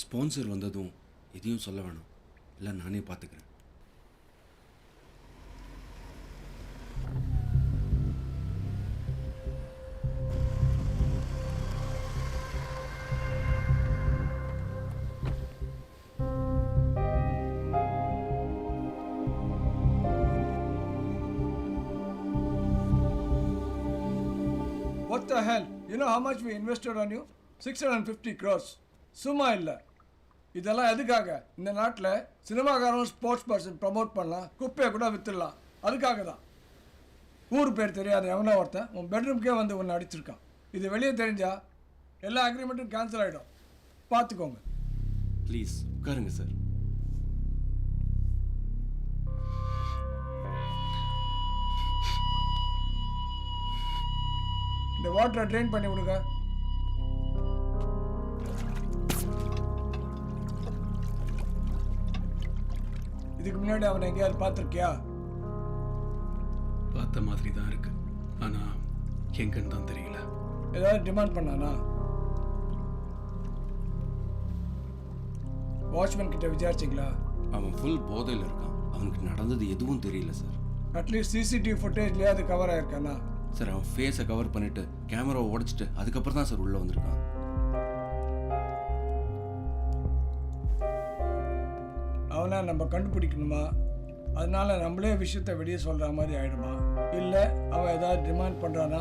Sponsor வந்ததும் எதையும் சொல்ல வேணாம், இல்லை நானே பார்த்துக்கிறேன். What the hell? You know how much we invested on you? 650 crores. சும்மா இல்லை. இதெல்லாம் எதுக்காக? இந்த நாட்டில் சினிமாக்காரன் ஸ்போர்ட்ஸ் பர்சன் ப்ரமோட் பண்ணலாம், குப்பையை கூட விற்றுடலாம். அதுக்காக தான். ஊர் பேர் தெரியாத எவனோ ஒருத்தன் உன் பெட்ரூம்க்கே வந்து ஒன்று அடிச்சிருக்கான். இது வெளியே தெரிஞ்சா எல்லா அக்ரிமெண்ட்டும் கேன்சல் ஆகிடும். பார்த்துக்கோங்க. ப்ளீஸ் உட்காருங்க சார். இந்த வாட்டரை ட்ரெயின் பண்ணி விடுங்க. இதுக்கு முன்னாடி அவனை எங்கேயாவது பார்த்துருக்கியா? பார்த்த மாதிரி தான் இருக்கு, ஆனா எங்கன்னு தான் தெரியல. ஏதாவது டிமாண்ட் பண்ணானா? வாட்ச்மேன் கிட்ட விசாரிச்சிங்களா? அவன் ஃபுல் போதையில் இருக்கான், அவனுக்கு நடந்தது எதுவும் தெரியல சார். அட்லீஸ்ட் சிசிடிவி ஃபுட்டேஜ்லேயே அது கவர் ஆயிருக்கானா? சார் அவன் ஃபேஸை கவர் பண்ணிட்டு கேமராவை உடைச்சிட்டு அதுக்கப்புறம் தான் சார் உள்ளே வந்திருக்கான். அவனை நம்ம கண்டுபிடிக்கணுமா? அதனால நம்மளே விஷயத்தை வெளியே சொல்கிற மாதிரி ஆகிடுமா? இல்லை அவன் ஏதாவது டிமாண்ட் பண்ணுறானா?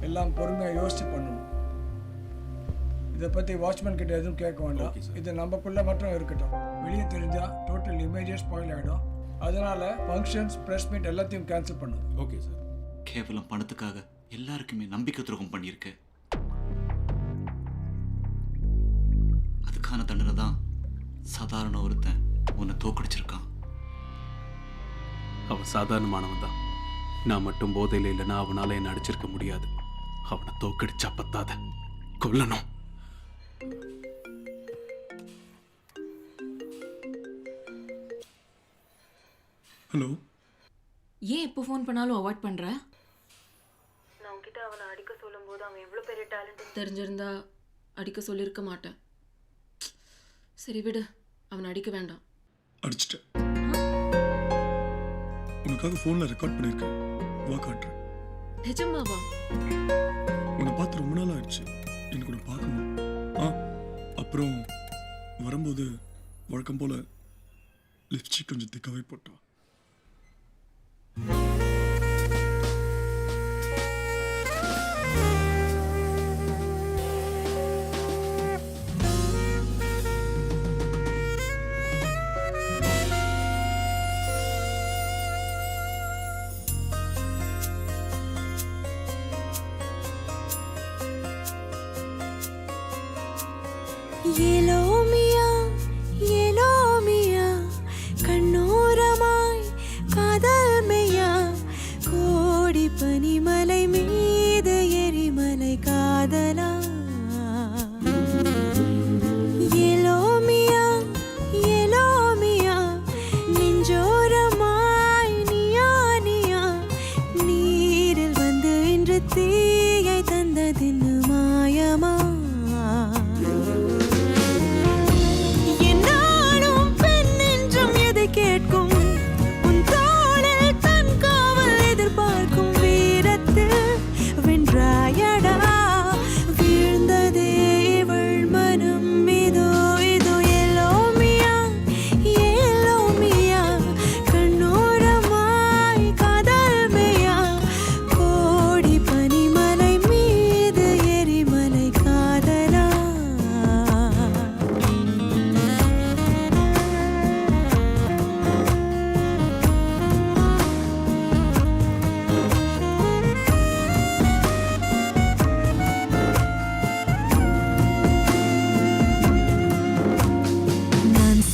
எல்லாம் பொறுமையாக யோசிச்சு பண்ணணும். இதை பற்றி வாட்ச்மேன் கிட்ட எதுவும் கேட்க வேண்டாம். இது நம்மக்குள்ளே மட்டும் இருக்கட்டும். வெளியே தெரிஞ்சால் டோட்டல் இமேஜே ஸ்பாயில் ஆகிடும். அதனால ஃபங்க்ஷன்ஸ், ப்ரெஸ் மீட் எல்லாத்தையும் கேன்சல் பண்ணுது. Okay sir. கேவலம் பணத்துக்காக எல்லாருக்குமே நம்பிக்கை துரோகம் பண்ணியிருக்க. அதுக்கான தண்டனை தான் சாதாரண ஒருத்தன் உன்னை தோக்கடிச்சிருக்கான். அவன் சாதாரணமானவன் தான். நான் மட்டும் போதையில் இல்லைன்னா அவனால என்ன அடிச்சிருக்க முடியாது. அவனை தோக்கடிச்சா பத்தாத, கொல்லணும். ஹலோ. ஏன் எப்போ ஃபோன் பண்ணாலும் அவாய்ட் பண்ணுற? நான் உன்கிட்ட அவனை அடிக்க சொல்லும்போது அவன் எவ்வளோ பெரிய டேலண்ட் தெரிஞ்சிருந்தா அடிக்க சொல்லியிருக்க மாட்டேன். சரி விடு, அவனை அடிக்க வேண்டாம். அடிச்சிட்டேன். உனக்காக ஃபோனில் ரெக்கார்ட் பண்ணியிருக்கேன், வா காட்டுறேன். நிஜமாவா? உன்னை பார்த்து ரொம்ப நாள் ஆயிடுச்சு, எனக்கு உன்னை பார்க்கணும். அப்புறம் வரும்போது வழக்கம் போல் லிப்ஸ்டிக் கொஞ்சம் திக்காவே போட்டான். ஏலோமியா ஏலோமியா கண்ணோரமாய் காதல்மையா கோடி பனிமலை மீது எரிமலை காதலா ஏலோமியா ஏலோமியா நெஞ்சோரமாய் நியா நியா நீரில் வந்து இன்று தீயை தந்ததின்னு மாயமா கேட்கும் உன் தோளில் தன் காவல் எதிர்பார்க்கும் வீரத்து வென்றாயடா வீழ்ந்ததே இவள் மனம். இதோ இதோ ஏலோமியா ஏலோமியா கண்ணோரமாய் காதல்மையா கோடி பனிமலை மீது எரிமலை காதலா.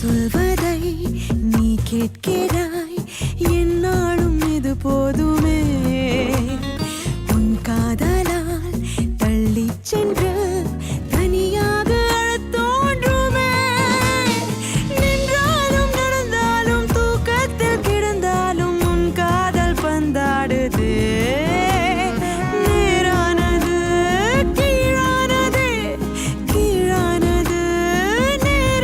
சொல்வதை நீ கேட்கிறாய், என்னாலும் இது போதுமே. உன் காதலால் தள்ளி சென்று தனியாக தோன்றுமே. நின்றாலும் நடந்தாலும் தூக்கத்தில் கிடந்தாலும் உன் காதல் பந்தாடுதே. நேரானது கீழானது கீழானது நேர்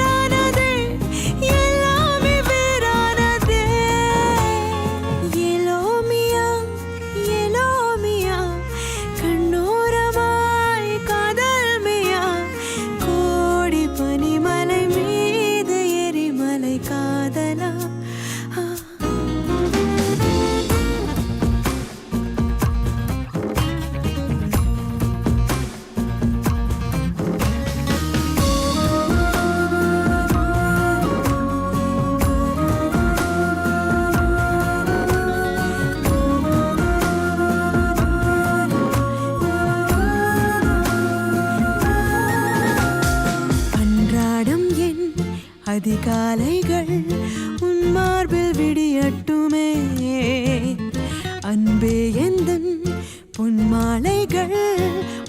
அதிகாலைகள் உன் மார்பில் விடியட்டுமே அன்பே எந்தன் பொன்மாலைகள்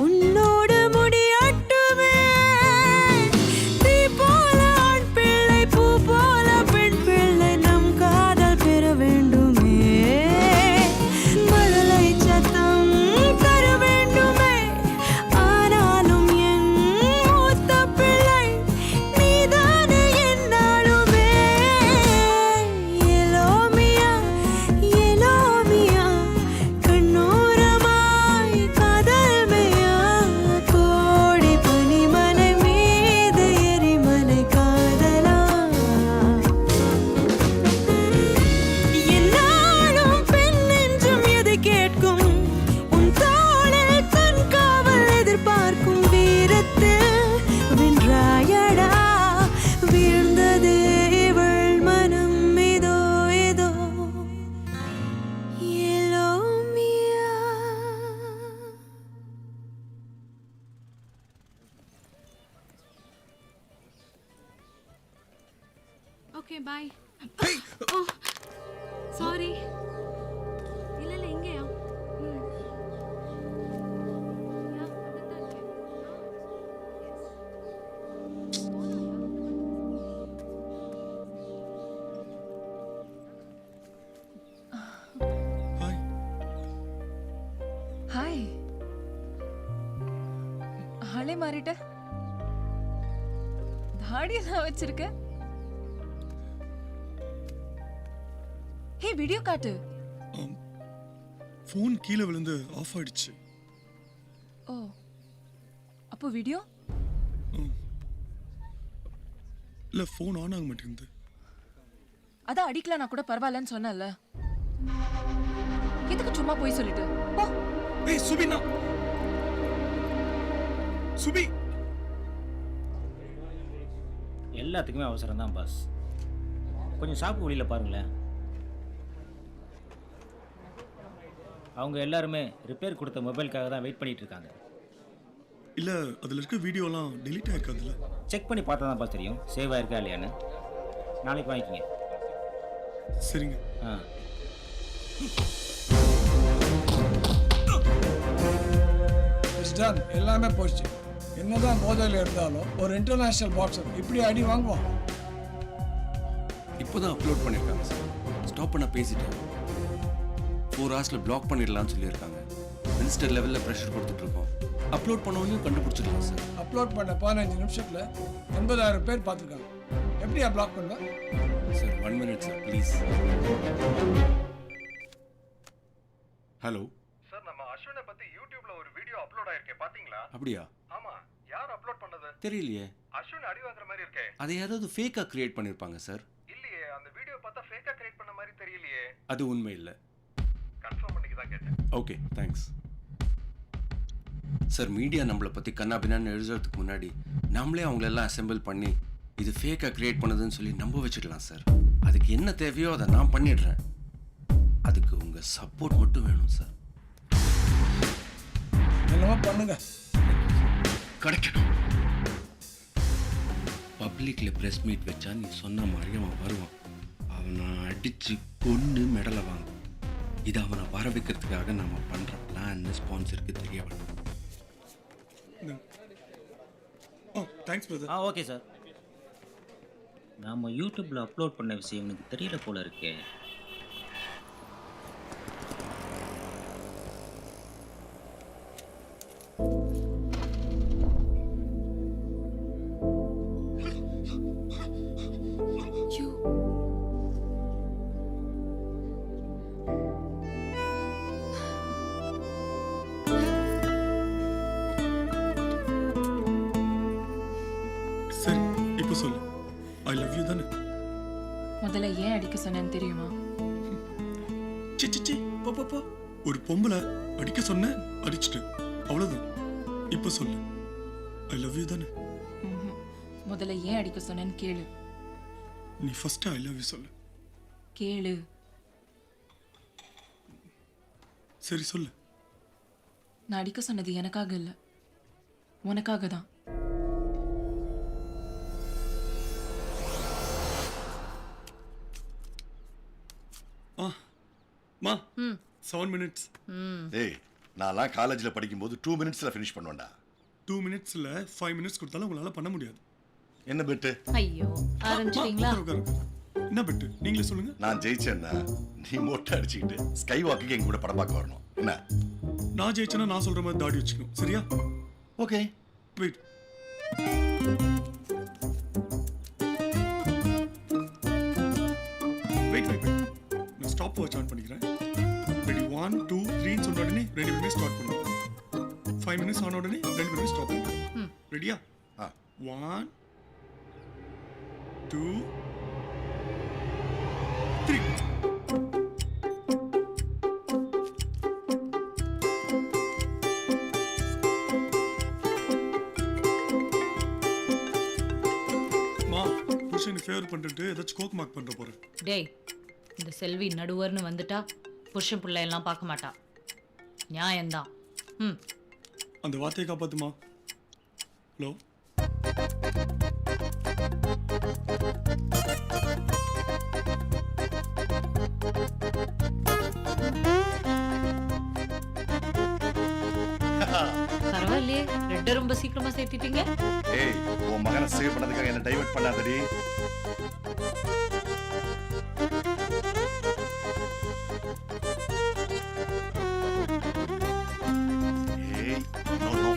உன்னோடு முடியட்டுமே தீ போல ஆண் பிள்ளை பூ போல பெண் பிள்ளை நம் காதல் பெற வேண்டுமே மழலை சத்தம் தர வேண்டுமே ஆனாலும் என் மூத்த பிள்ளை நீதானே என்னாலுமே எலோமியா எலோமியா கண்ணோரமாய் காதல்மையா கோடி பனிமலை மீது எரிமலை காதலா என்னாலும் பெண் நெஞ்சம் எது கேட்கும் உன் தோளில் தன் காவல் எதிர்பார்க்கும் வீரத்தில் வென்றாயடா வீழ்ந்தது இவள் மனம் இதோ இதோ எலோமியா ஓகே பாய் ஓ சாரி இல்ல இல்ல இங்கயா ஹாய் ஹாய் ஆளே மாறிட்ட தாடியெல்லாம் வச்சிருக்க ஹே வீடியோ காட்டு ஃபோன் கீழே விழுந்து ஆஃப் ஆயிடுச்சு. ஓ அப்போ வீடியோ இல்லை ஃபோன் ஆன் ஆக மாட்டேங்குது. அதான் அடிக்கல நான் கூட பரவாயில்லன்னு சொன்னேன்ல எதுக்கு சும்மா போய் சொல்லிட்டு போ ஏய் சுபினா சுபி எல்லாத்துக்குமே அவசரம் தான் பாஸ். கொஞ்சம் ஷாப்பு வெளியில் பாருங்களேன். அவங்க எல்லாருமே ரிப்பேர் கொடுத்த மொபைலுக்காக தான் வெயிட் பண்ணிட்டு இருக்காங்க. இல்லை அதில் இருக்க வீடியோலாம் டெலீட் ஆயிருக்காதுல்ல? செக் பண்ணி பார்த்தா தான் பாஸ் தெரியும் சேவ் ஆயிருக்கா இல்லையான்னு. நாளைக்கு வாங்கிக்கிங்க. சரிங்க. ஆ இட்ஸ் டன். எல்லாமே போச்சு. என்னதான் போதையில் இருந்தாலும் ஒரு இன்டர்நேஷனல் பாக்ஸர் இப்படி அடி வாங்குவான். இப்போதான் அப்லோட் பண்ணியிருக்காங்க சார். ஸ்டாப் பண்ண பேசிட்டேன். 4 ஹவர்ஸில் பிளாக் பண்ணிடலாம்னு சொல்லியிருக்காங்க. மினிஸ்டர் லெவலில் ப்ரெஷர் கொடுத்துட்ருக்கோம். அப்லோட் பண்ணவனையும் கண்டுபிடிச்சிடலாம் சார். அப்லோட் பண்ண 15 நிமிஷத்தில் 80,000 பேர் பார்த்துருக்காங்க. எப்படியா பிளாக் பண்ணுவேன் sir 1 minute sir please. Hello sir, நம்ம அஸ்வினை பத்தி யூடியூப்ல ஒரு வீடியோ அப்லோட் ஆயிருக்கே, பாத்தீங்களா? அப்படியா? ஆமா, யார் அப்லோட் பண்ணது? தெரியலையே. அஸ்வின் அடி வாங்குற மாதிரி இருக்கே. அதை யாராவது ஃபேக்காக கிரியேட் பண்ணியிருப்பாங்க சார். இல்லையே, அந்த வீடியோ பார்த்தா ஃபேக்கா கிரியேட் பண்ண மாதிரி தெரியலையே. அது உண்மை இல்லை. கன்ஃபார்ம் பண்ணிக்க தான் கேட்டேன். Okay thanks sir. மீடியா நம்மளை பற்றி கண்ணாபின்னான்னு எழுதுறதுக்கு முன்னாடி நம்மளே அவங்களெல்லாம் அசெம்பிள் பண்ணி இது ஃபேக்காக கிரியேட் பண்ணுதுன்னு சொல்லி நம்ப வச்சுக்கலாம் சார். அதுக்கு என்ன தேவையோ அதை நான் பண்ணிடுறேன். அதுக்கு உங்கள் சப்போர்ட் மட்டும் வேணும் சார். என்னமோ பண்ணுங்க. கிடைக்கணும். பப்ளிக்கில் ப்ரெஸ் மீட் வச்சா நீ சொன்ன மாதிரி அவன் வருவான். அவனை அடித்து கொன்று மெடலை வாங்குவான். இது அவனை வர வைக்கிறதுக்காக நம்ம பண்ணுற பிளான் ஸ்பான்சருக்கு தெரிய வேணும். ஓ தேங்க்ஸ் பிரதர். Okay sir. நாம் யூடியூப்பில் அப்லோட் பண்ண விஷயம் எனக்கு தெரியல போல இருக்கே. சரி இப்போ சொல்லு, ஐ லவ் யூ தானே? முதல்ல ஏன் அடிக்க சொன்னேன்னு தெரியுமா? சி சி சி போ போ போ. ஒரு பொம்பளை அடிக்க சொன்னேன், அடிச்சிட்டேன், அவ்வளோதான். இப்போ சொல்லு, ஐ லவ் யூ தானே? முதல்ல ஏன் அடிக்க சொன்னேன்னு கேளு. நீ ஃபர்ஸ்ட் ஐ லவ் யூ சொல்லு. கேளு. சரி சொல்லு. நான் அடிக்க சொன்னது எனக்காக இல்லை, உனக்காக தான். மா 7 minutes. ஏய் நான்லாம் காலேஜில் படிக்கும்போது 2 minutesல ஃபினிஷ் பண்ணுவேன்டா. 2 minutesல 5 minutes கொடுத்தாலும் உங்களால பண்ண முடியாது. என்ன பெட்டு? ஐயோ ஆரம்பிச்சிட்டீங்களா? என்ன பெட்டு நீங்களே சொல்லுங்க. நான் ஜெயிச்சேன்னா நீ மொட்டை அடிச்சுக்கிட்டு ஸ்கை வாக்குக்கு எங்க கூட படம் பார்க்க வரணும். என்ன? நான் ஜெயிச்சேன்னா நான் சொல்ற மாதிரி தாடி வச்சுக்கணும். சரியா? ஓகே. வெயிட். வெயிட். நான் ஸ்டாப் வாட்ச் ஆன் பண்ணிக்கிறேன். ரெடி 1 2 3 சொன்ன உடனே 2 பேருமே ஸ்டார்ட் பண்ணுவோம். 5 minutes ஆன உடனே 2 பேருமே ஸ்டாப் பண்ணுவோம். ரெடியா? 1 2 3. மா புருஷன் ஃபேவர் பண்ணிட்டு ஏதாச்சும் கோக் மார்க் பண்ற போறேன். டேய் இந்த செல்வி நடுவர்னு வந்துட்டா புருஷன் பிள்ளை எல்லாம் பார்க்க மாட்டா. நியாயம்தான். அந்த வார்த்தையை காப்பாத்துமா. ஹலோ பரவாயில்லையே, ரெட்டை ரொம்ப சீக்கிரமா சேர்த்திட்டீங்க. ஏய் உன் மகனை சேவ் பண்ணதுக்காக என்ன டைவர்ட் பண்ணாதடி. ஏய் நோ நோ.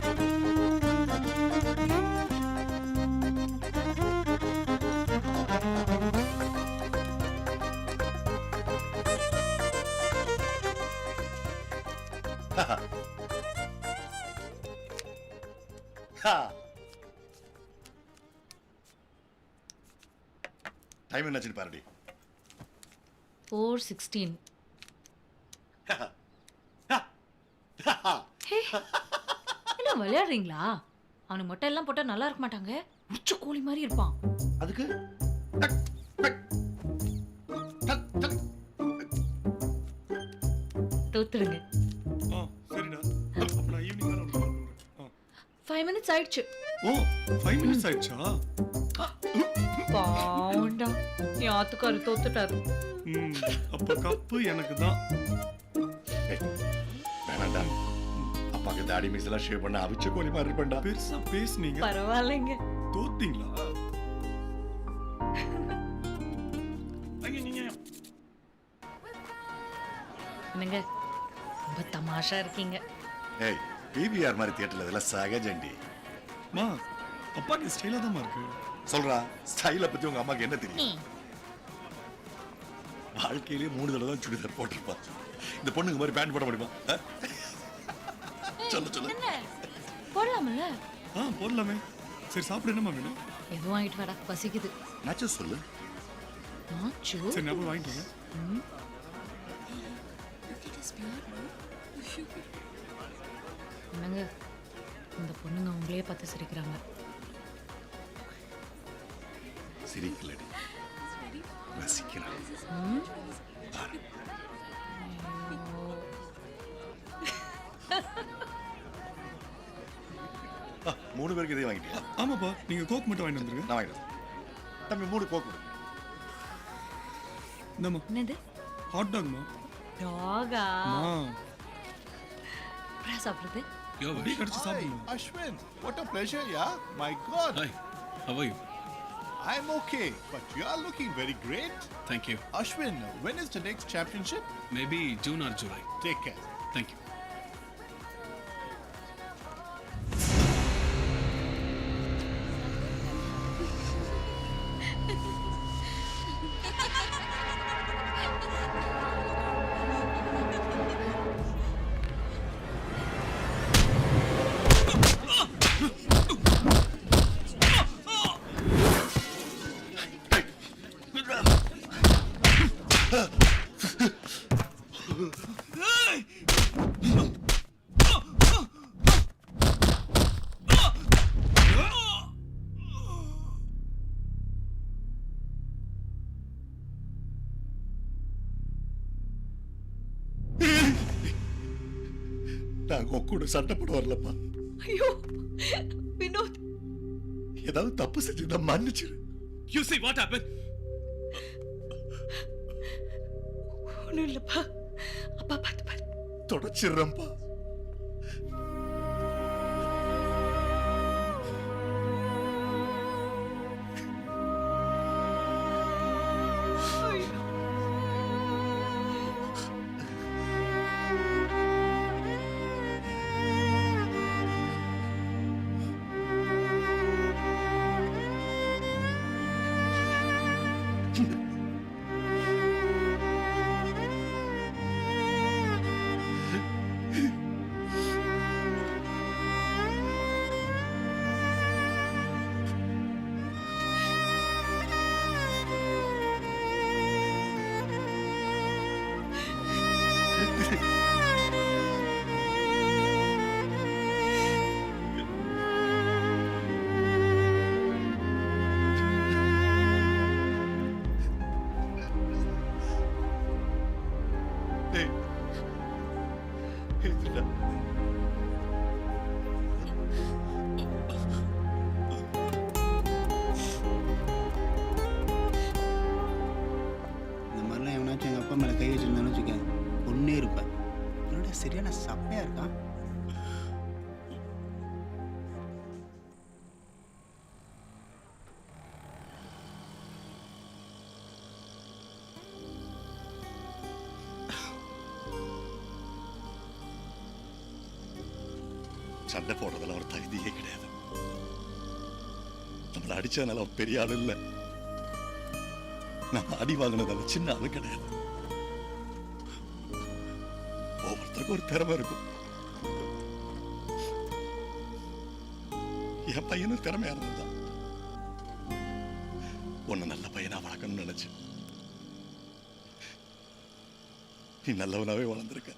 டைம் என்னாச்சுன்னு பாருடி. 4:16. என்ன விளையாடுறீங்களா? அவனுக்கு மொட்டை எல்லாம் போட்டா நல்லா இருக்க மாட்டாங்க. உச்ச கோழி மாதிரி இருப்பான். அதுக்கு தோத்துடுங்க. சரிடா. அப்ப நான் ஈவினிங் மேல வந்து 5 minutes ஆயிடுச்சு. ஓ 5 minutes ஆயிடுச்சா? பாவுண்டா என் ஆத்துக்காரு தோத்துட்டாரு. அப்ப கப்பு எனக்கு தான். வேணாண்டா. அப்பாக்கு தாடி மீசெல்லாம் ஷேவ் பண்ண அவிச்ச கோழி மாதிரி இருப்பேன்டா. பெருசா பேசுனீங்க. பரவாயில்லைங்க. தோத்தீங்களா? நீங்க என்னங்க ரொம்ப தமாஷா இருக்கீங்க. ஏய் பிவிஆர் மாதிரி தியேட்டர்ல இதெல்லாம் சகஜண்டி. மா அப்பாக்கு ஸ்டைலா தான் இருக்கு. சொல்றா ஸ்டைலை பத்தி உங்க அம்மாக்கு என்ன தெரியும்? வாழ்க்கையிலேயே 3 தடவை தான் சுடிதார் போட்டிருப்பா. இந்த பொண்ணுங்க மாதிரி பேண்ட் போட முடியுமா? சொல்லு என்ன போடலாம்ல? போடலாமே. சரி சாப்பிட என்னமா வேணும்? எதுவும் வாங்கிட்டு வாடா, பசிக்குது. நாச்சு சொல்லு. நாச்சு? சரி நான் போய் வாங்கிட்டு வரேன். என்னங்க இந்த பொண்ணுங்க உங்களையே பார்த்து சிரிக்கிறாங்க. சிரிக்கலடி, ரசிக்கிறான். மூணு பேருக்கு இதே வாங்கிட்டியா? ஆமாப்பா, நீங்க கோக் மட்டும் வாங்கிட்டு வந்துருங்க. நான் வாங்கிடுறேன். தம்பி 3 கோக் கொடு. இந்தம்மா. என்னது? ஹாட் டாக்மா. டாகா? சாப்பிடுறது? அப்படியே கடிச்சு சாப்பிடுங்க. Ashwin, what a pleasure, yeah. My God. Hi, how are you? I'm okay, but you are looking very great. Thank you. Ashwin, when is the next championship? Maybe June or July. Take care. Thank you. நான் கூட சண்டை போட வரலப்பா. ஐயோ வினோத், ஏதாவது தப்பு செஞ்சுதான் மன்னிச்சிரு. You see what happened? ஒன்றும் இல்லைப்பா. அப்பா பார்த்து பாரு. தொடச்சிடுறேன்ப்பா. டேய், இதுடா. இந்த மாதிரிலாம் எவனாச்சும் எங்கள் அப்பா மேலே கை வச்சிருந்தான்னு வச்சுக்கேன் ஒன்றே இருப்பேன். என்னோட சரியான சப்பையாக இருக்கான். சண்டை போடுறதெல்லாம் ஒரு தகுதியே கிடையாது. நம்மளை அடிச்சதுனால அவன் பெரிய ஆள் இல்லை. நம்ம அடி வாங்கினதால சின்ன ஆளு கிடையாது. ஒவ்வொருத்தருக்கும் ஒரு திறமை இருக்கும். என் பையனும் திறமையா இருந்ததுதான். உன்னை நல்ல பையனா வளர்க்கணும்னு நினைச்சு நீ நல்லவனாவே வளர்ந்துருக்க.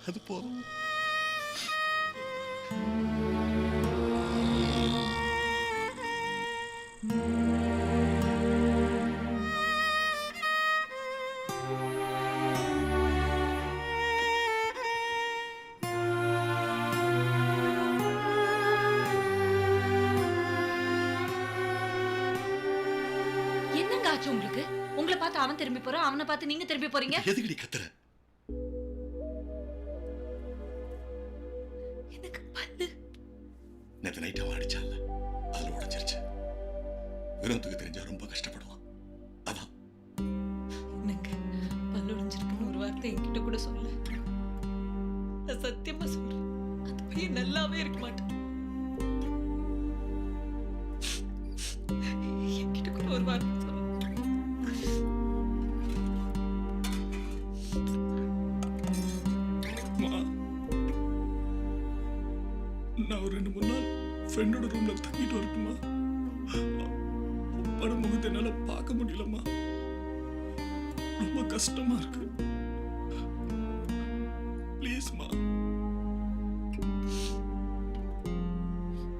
அது போதும். என்னங்க ஆச்சு உங்களுக்கு? உங்களை பார்த்து அவன் திரும்பி போறான், அவனை பார்த்து நீங்க திரும்பி போறீங்க. எதுக்கு நீ கத்துற? எனக்கு பல்லு. நேற்று நைட் அவன் அடிச்சான்ல, அதுல உடைச்சிருச்சு. வினோத்துக்கு தெரிஞ்சா ரொம்ப கஷ்டப்படுவான். அதான் என்னங்க பல்லு உடைஞ்சிருக்குன்னு ஒரு வார்த்தை என்கிட்ட கூட சொல்ல. நான் சத்தியமா சொல்றேன், அந்த பையன் நல்லாவே இருக்க மாட்டான். என்கிட்ட கூட ஒரு வார்த்தை சொல்ல. நான் ஒரு 2-3 நாள் ஃப்ரெண்டோட ரூம்ல தங்கிட்டு வரட்டுமா? பட முகத்தை என்னால பார்க்க முடியலம்மா. ரொம்ப கஷ்டமா இருக்கு. ப்ளீஸ்மா.